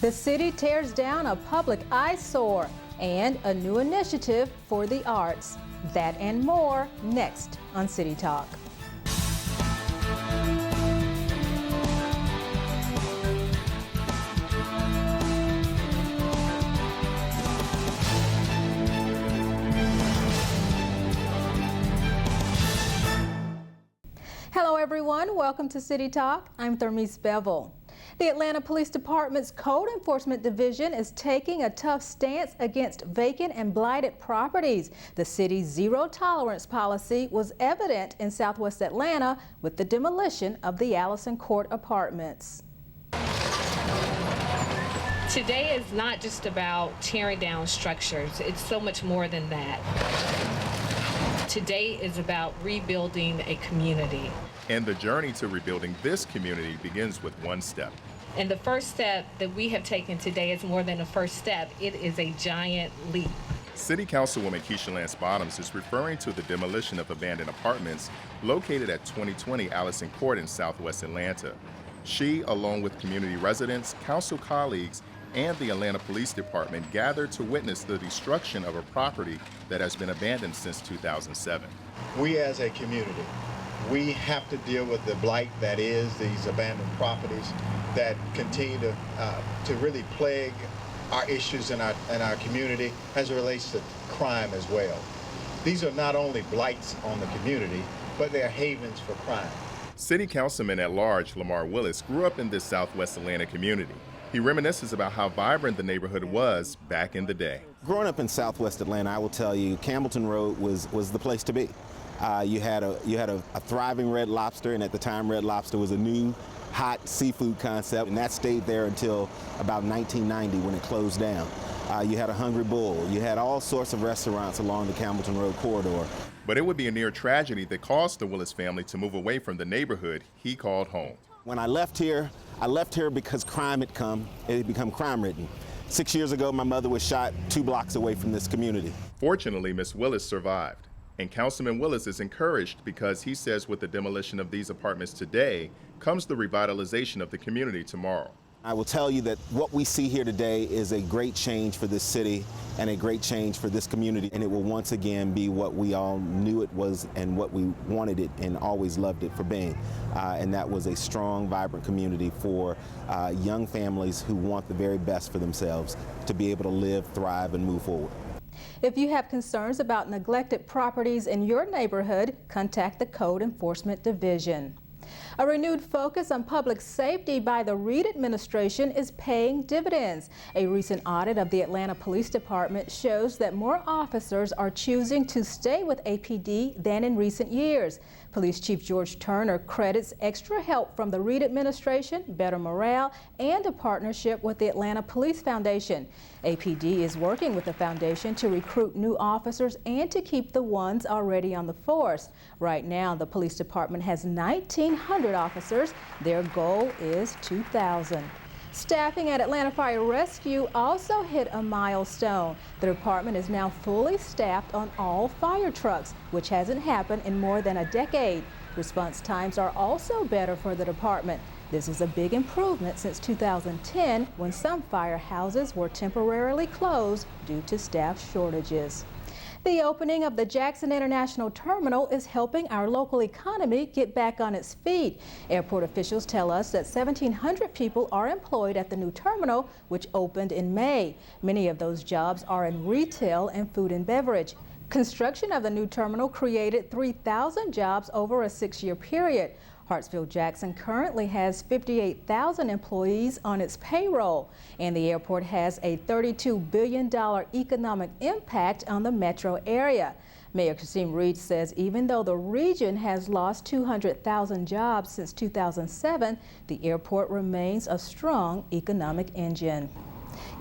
The city tears down a public eyesore and a new initiative for the arts. That and more next on City Talk. Hello everyone, welcome to City Talk. I'm Thermice Bevelle. The Atlanta Police Department's Code Enforcement Division is taking a tough stance against vacant and blighted properties. The city's zero tolerance policy was evident in Southwest Atlanta with the demolition of the Allison Court apartments. Today is not just about tearing down structures. It's so much more than that. Today is about rebuilding a community. And the journey to rebuilding this community begins with one step. And the first step that we have taken today is more than a first step. It is a giant leap. City Councilwoman Keisha Lance Bottoms is referring to the demolition of abandoned apartments located at 2020 Allison Court in Southwest Atlanta. She, along with community residents, council colleagues, and the Atlanta Police Department gathered to witness the destruction of a property that has been abandoned since 2007. We as a community, we have to deal with the blight that is these abandoned properties that continue to really plague our issues in our community as it relates to crime as well. These are not only blights on the community, but they're havens for crime. City Councilman at Large Lamar Willis grew up in this Southwest Atlanta community. He reminisces about how vibrant the neighborhood was back in the day. Growing up in Southwest Atlanta, I will tell you, Campbellton Road was the place to be. You had a thriving Red Lobster, and at the time Red Lobster was a new hot seafood concept, and that stayed there until about 1990 when it closed down. You had a Hungry Bull. You had all sorts of restaurants along the Campbellton Road corridor. But it would be a near tragedy that caused the Willis family to move away from the neighborhood he called home. When I left here because crime had come. It had become crime-ridden. 6 years ago, my mother was shot 2 blocks away from this community. Fortunately, Miss Willis survived. And Councilman Willis is encouraged because he says with the demolition of these apartments today comes the revitalization of the community tomorrow. I will tell you that what we see here today is a great change for this city and a great change for this community, and it will once again be what we all knew it was and what we wanted it and always loved it for being. And that was a strong, vibrant community for young families who want the very best for themselves to be able to live, thrive, and move forward. If you have concerns about neglected properties in your neighborhood, contact the Code Enforcement Division. A renewed focus on public safety by the Reid administration is paying dividends. A recent audit of the Atlanta Police Department shows that more officers are choosing to stay with APD than in recent years. Police Chief George Turner credits extra help from the Reid administration, better morale, and a partnership with the Atlanta Police Foundation. APD is working with the foundation to recruit new officers and to keep the ones already on the force. Right now, the police department has 1,900 officers. Their goal is 2,000. Staffing at Atlanta Fire Rescue also hit a milestone. The department is now fully staffed on all fire trucks, which hasn't happened in more than a decade. Response times are also better for the department. This is a big improvement since 2010, when some firehouses were temporarily closed due to staff shortages. The opening of the Jackson International Terminal is helping our local economy get back on its feet. Airport officials tell us that 1,700 people are employed at the new terminal, which opened in May. Many of those jobs are in retail and food and beverage. Construction of the new terminal created 3,000 jobs over a 6-year period. Hartsfield-Jackson currently has 58,000 employees on its payroll, and the airport has a $32 billion economic impact on the metro area. Mayor Kasim Reed says even though the region has lost 200,000 jobs since 2007, the airport remains a strong economic engine.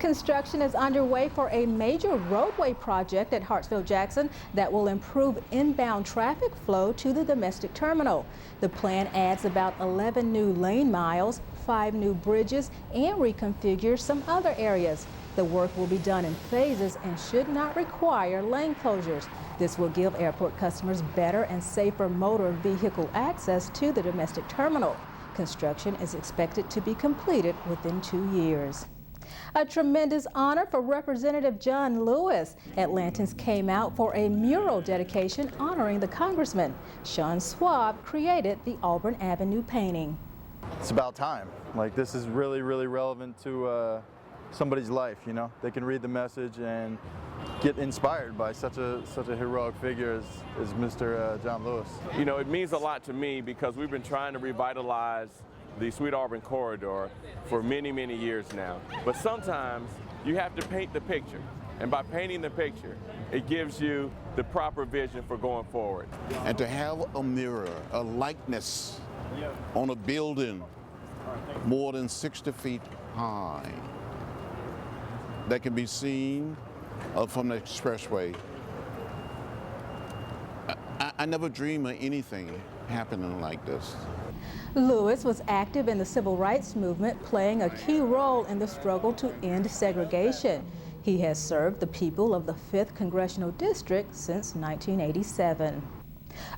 Construction is underway for a major roadway project at Hartsfield-Jackson that will improve inbound traffic flow to the domestic terminal. The plan adds about 11 new lane miles, 5 new bridges, and reconfigures some other areas. The work will be done in phases and should not require lane closures. This will give airport customers better and safer motor vehicle access to the domestic terminal. Construction is expected to be completed within 2 years. A tremendous honor for Representative John Lewis. Atlantans came out for a mural dedication honoring the congressman. Sean Swab created the Auburn Avenue painting. It's about time. Like, this is really, really relevant to somebody's life, you know? They can read the message and get inspired by such a heroic figure as Mr. John Lewis. You know, it means a lot to me because we've been trying to revitalize the Sweet Auburn corridor for many, many years now. But sometimes you have to paint the picture. And by painting the picture, it gives you the proper vision for going forward. And to have a mirror, a likeness on a building more than 60 feet high that can be seen from the expressway. I never dreamed of anything happening like this. Lewis was active in the civil rights movement, playing a key role in the struggle to end segregation. He has served the people of the 5th Congressional District since 1987.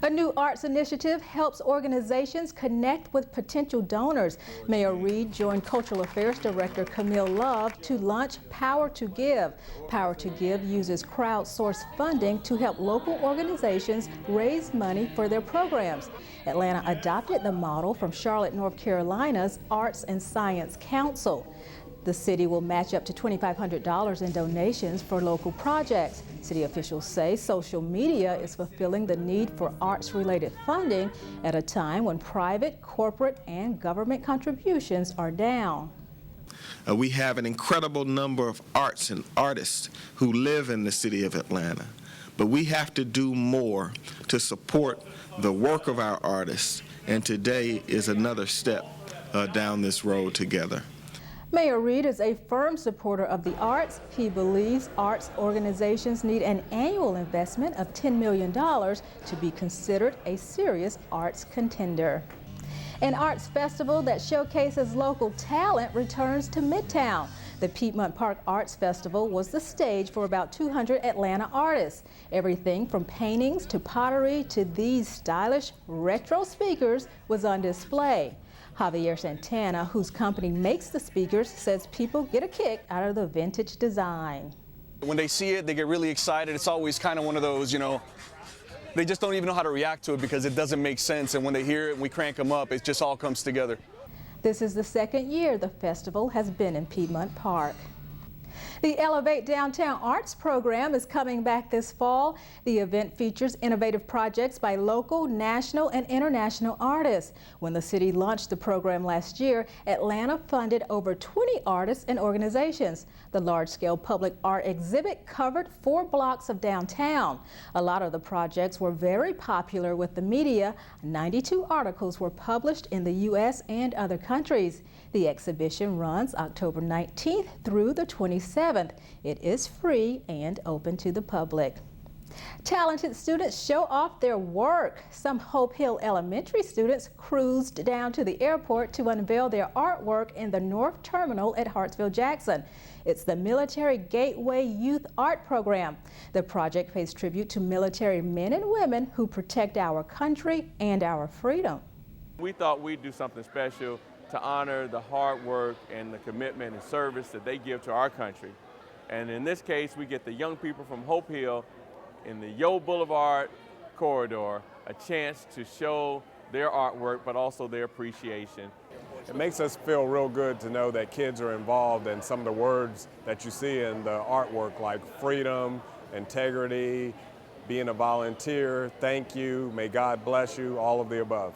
A new arts initiative helps organizations connect with potential donors. Mayor Reed joined Cultural Affairs Director Camille Love to launch Power to Give. Power to Give uses crowdsourced funding to help local organizations raise money for their programs. Atlanta adopted the model from Charlotte, North Carolina's Arts and Science Council. The city will match up to $2,500 in donations for local projects. City officials say social media is fulfilling the need for arts-related funding at a time when private, corporate, and government contributions are down. We have an incredible number of arts and artists who live in the city of Atlanta, but we have to do more to support the work of our artists, and today is another step down this road together. Mayor Reed is a firm supporter of the arts. He believes arts organizations need an annual investment of $10 million to be considered a serious arts contender. An arts festival that showcases local talent returns to Midtown. The Piedmont Park Arts Festival was the stage for about 200 Atlanta artists. Everything from paintings to pottery to these stylish retro speakers was on display. Javier Santana, whose company makes the speakers, says people get a kick out of the vintage design. When they see it, they get really excited. It's always kind of one of those, you know, they just don't even know how to react to it because it doesn't make sense. And when they hear it and we crank them up, it just all comes together. This is the second year the festival has been in Piedmont Park. The Elevate Downtown Arts program is coming back this fall. The event features innovative projects by local, national, and international artists. When the city launched the program last year, Atlanta funded over 20 artists and organizations. The large-scale public art exhibit covered 4 blocks of downtown. A lot of the projects were very popular with the media. 92 articles were published in the U.S. and other countries. The exhibition runs October 19th through the 27th. It is free and open to the public. Talented students show off their work. Some Hope Hill Elementary students cruised down to the airport to unveil their artwork in the North Terminal at Hartsville-Jackson. It's the Military Gateway Youth Art Program. The project pays tribute to military men and women who protect our country and our freedom. We thought we'd do something special to honor the hard work and the commitment and service that they give to our country. And in this case, we get the young people from Hope Hill in the Yo Boulevard corridor a chance to show their artwork, but also their appreciation. It makes us feel real good to know that kids are involved in some of the words that you see in the artwork, like freedom, integrity, being a volunteer, thank you, may God bless you, all of the above.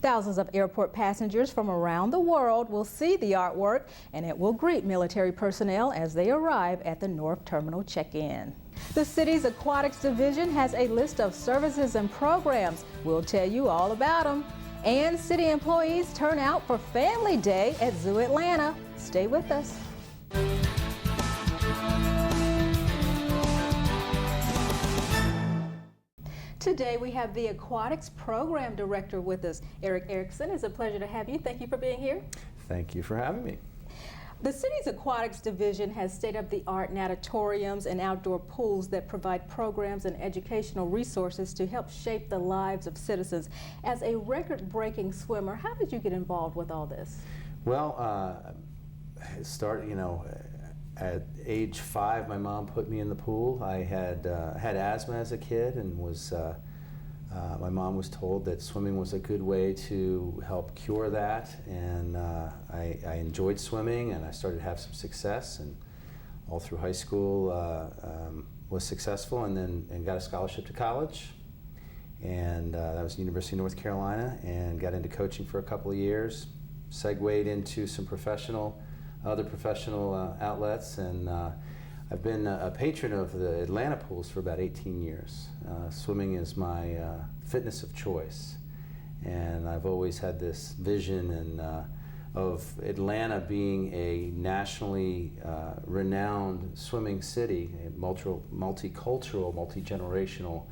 Thousands of airport passengers from around the world will see the artwork, and it will greet military personnel as they arrive at the North Terminal check-in. The city's aquatics division has a list of services and programs. We'll tell you all about them. And city employees turn out for Family Day at Zoo Atlanta. Stay with us. Today we have the Aquatics Program Director with us, Eric Erickson. It's a pleasure to have you. Thank you for being here. Thank you for having me. The city's aquatics division has state-of-the-art natatoriums and outdoor pools that provide programs and educational resources to help shape the lives of citizens. As a record-breaking swimmer, how did you get involved with all this? Well, At age 5, my mom put me in the pool. I had asthma as a kid, and my mom was told that swimming was a good way to help cure that, and I enjoyed swimming, and I started to have some success, and all through high school was successful, and got a scholarship to college, and that was University of North Carolina, and got into coaching for a couple of years, segued into some other professional outlets, and I've been a patron of the Atlanta pools for about 18 years. Swimming is my fitness of choice, and I've always had this vision of Atlanta being a nationally renowned swimming city, a multicultural, multi-generational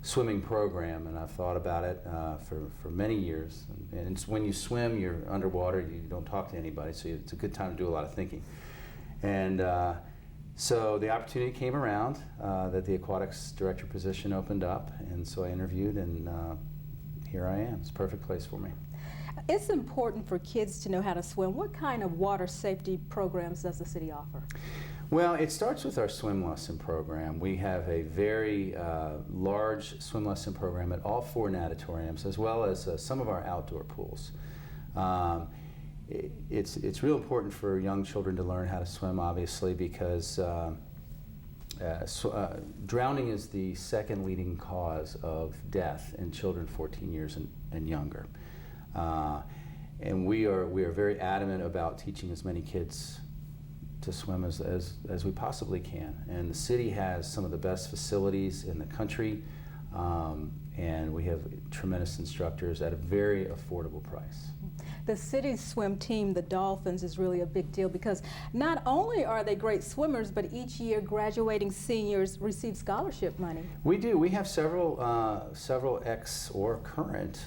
swimming program, and I've thought about it for many years. And it's when you swim, you're underwater, you don't talk to anybody, so it's a good time to do a lot of thinking. And so the opportunity came around that the aquatics director position opened up, and so I interviewed, and here I am. It's a perfect place for me. It's important for kids to know how to swim. What kind of water safety programs does the city offer? Well, it starts with our swim lesson program. We have a very large swim lesson program at all 4 natatoriums, as well as some of our outdoor pools. It's real important for young children to learn how to swim, obviously, because drowning is the second leading cause of death in children 14 years and younger. And we are very adamant about teaching as many kids to swim as we possibly can. And the city has some of the best facilities in the country, and we have tremendous instructors at a very affordable price. The city's swim team, the Dolphins, is really a big deal because not only are they great swimmers, but each year graduating seniors receive scholarship money. We do. We have several ex or current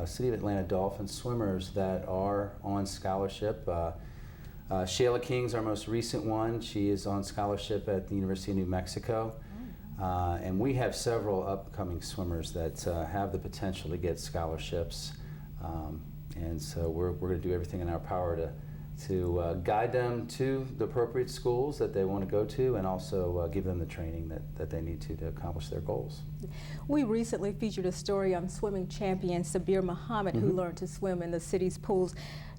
City of Atlanta Dolphins swimmers that are on scholarship. Shayla King's our most recent one. She is on scholarship at the University of New Mexico. And we have several upcoming swimmers that have the potential to get scholarships. And so we're going to do everything in our power to guide them to the appropriate schools that they want to go to, and also give them the training that they need to accomplish their goals. We recently featured a story on swimming champion Sabir Muhammad, who learned to swim in the city's pools.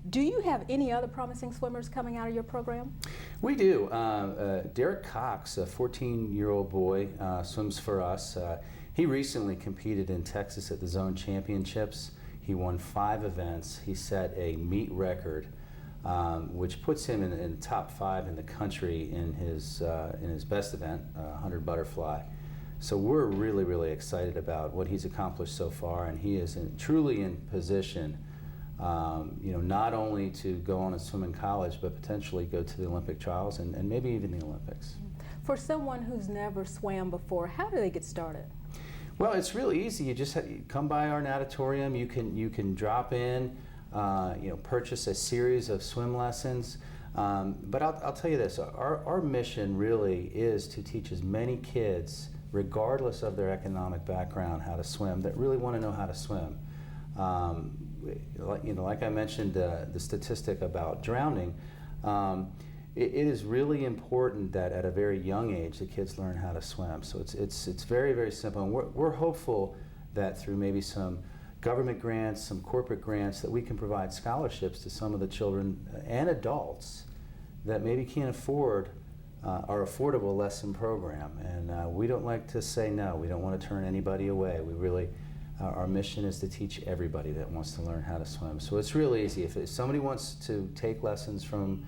Do you have any other promising swimmers coming out of your program? We do. Derek Cox, a 14-year-old boy, swims for us. He recently competed in Texas at the Zone Championships. He won 5 events. He set a meet record, which puts him in the top 5 in the country in his best event, 100 butterfly. So we're really, really excited about what he's accomplished so far, and he is truly in position, not only to go on and swim in college, but potentially go to the Olympic trials and maybe even the Olympics. For someone who's never swam before, how do they get started? Well, it's really easy. You just come by our natatorium. You can drop in, purchase a series of swim lessons. But I'll tell you this: our mission really is to teach as many kids, regardless of their economic background, how to swim, that really want to know how to swim. Like I mentioned, the statistic about drowning. It is really important that at a very young age the kids learn how to swim. So it's very, very simple, and we're hopeful that through maybe some government grants, some corporate grants, that we can provide scholarships to some of the children and adults that maybe can't afford our affordable lesson program. And we don't like to say no. We don't want to turn anybody away. We really, our mission is to teach everybody that wants to learn how to swim. So it's really easy. If somebody wants to take lessons from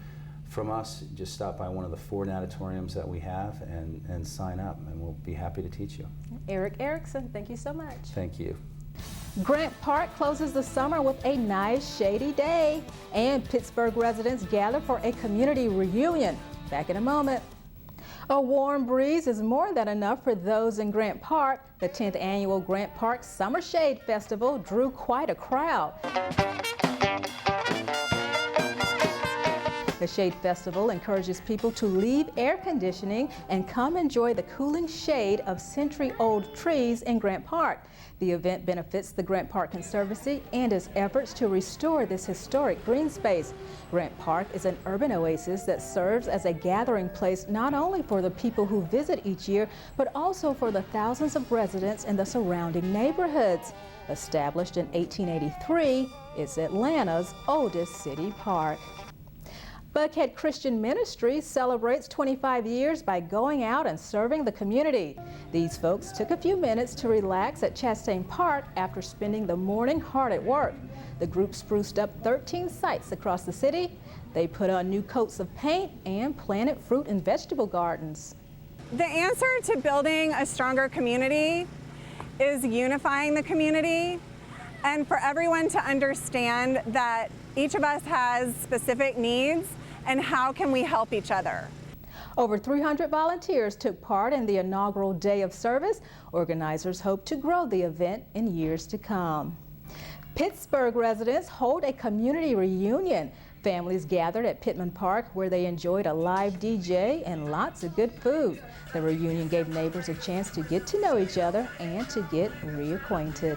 us, just stop by one of the 4 natatoriums that we have and sign up, and we'll be happy to teach you. Eric Erickson, thank you so much. Thank you. Grant Park closes the summer with a nice shady day, and Pittsburgh residents gather for a community reunion. Back in a moment. A warm breeze is more than enough for those in Grant Park. The 10th annual Grant Park Summer Shade Festival drew quite a crowd. The Shade Festival encourages people to leave air conditioning and come enjoy the cooling shade of century-old trees in Grant Park. The event benefits the Grant Park Conservancy and its efforts to restore this historic green space. Grant Park is an urban oasis that serves as a gathering place not only for the people who visit each year, but also for the thousands of residents in the surrounding neighborhoods. Established in 1883, it's Atlanta's oldest city park. Buckhead Christian Ministry celebrates 25 years by going out and serving the community. These folks took a few minutes to relax at Chastain Park after spending the morning hard at work. The group spruced up 13 sites across the city. They put on new coats of paint and planted fruit and vegetable gardens. The answer to building a stronger community is unifying the community and for everyone to understand that each of us has specific needs and how can we help each other. Over 300 volunteers took part in the inaugural day of service. Organizers hope to grow the event in years to come. Pittsburgh residents hold a community reunion. Families gathered at Pittman Park where they enjoyed a live DJ and lots of good food. The reunion gave neighbors a chance to get to know each other and to get reacquainted.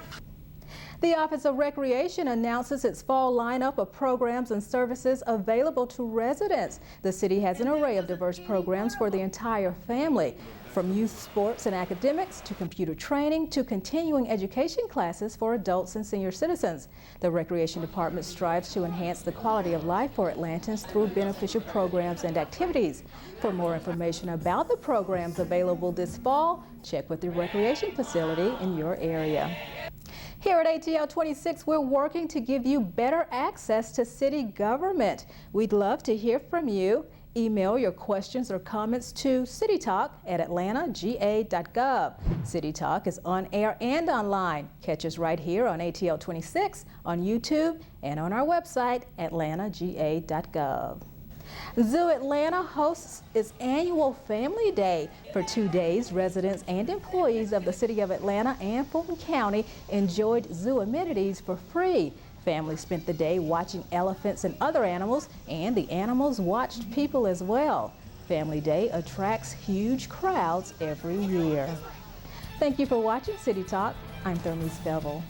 The Office of Recreation announces its fall lineup of programs and services available to residents. The city has an array of diverse programs for the entire family, from youth sports and academics to computer training to continuing education classes for adults and senior citizens. The Recreation Department strives to enhance the quality of life for Atlantans through beneficial programs and activities. For more information about the programs available this fall, check with the recreation facility in your area. Here at ATL 26, we're working to give you better access to city government. We'd love to hear from you. Email your questions or comments to citytalk@atlantagA.gov. City Talk is on air and online. Catch us right here on ATL 26, on YouTube, and on our website, atlantagA.gov. Zoo Atlanta hosts its annual Family Day. For 2 days, residents and employees of the City of Atlanta and Fulton County enjoyed zoo amenities for free. Families spent the day watching elephants and other animals, and the animals watched people as well. Family Day attracts huge crowds every year. Thank you for watching City Talk. I'm Thermice Bevelle.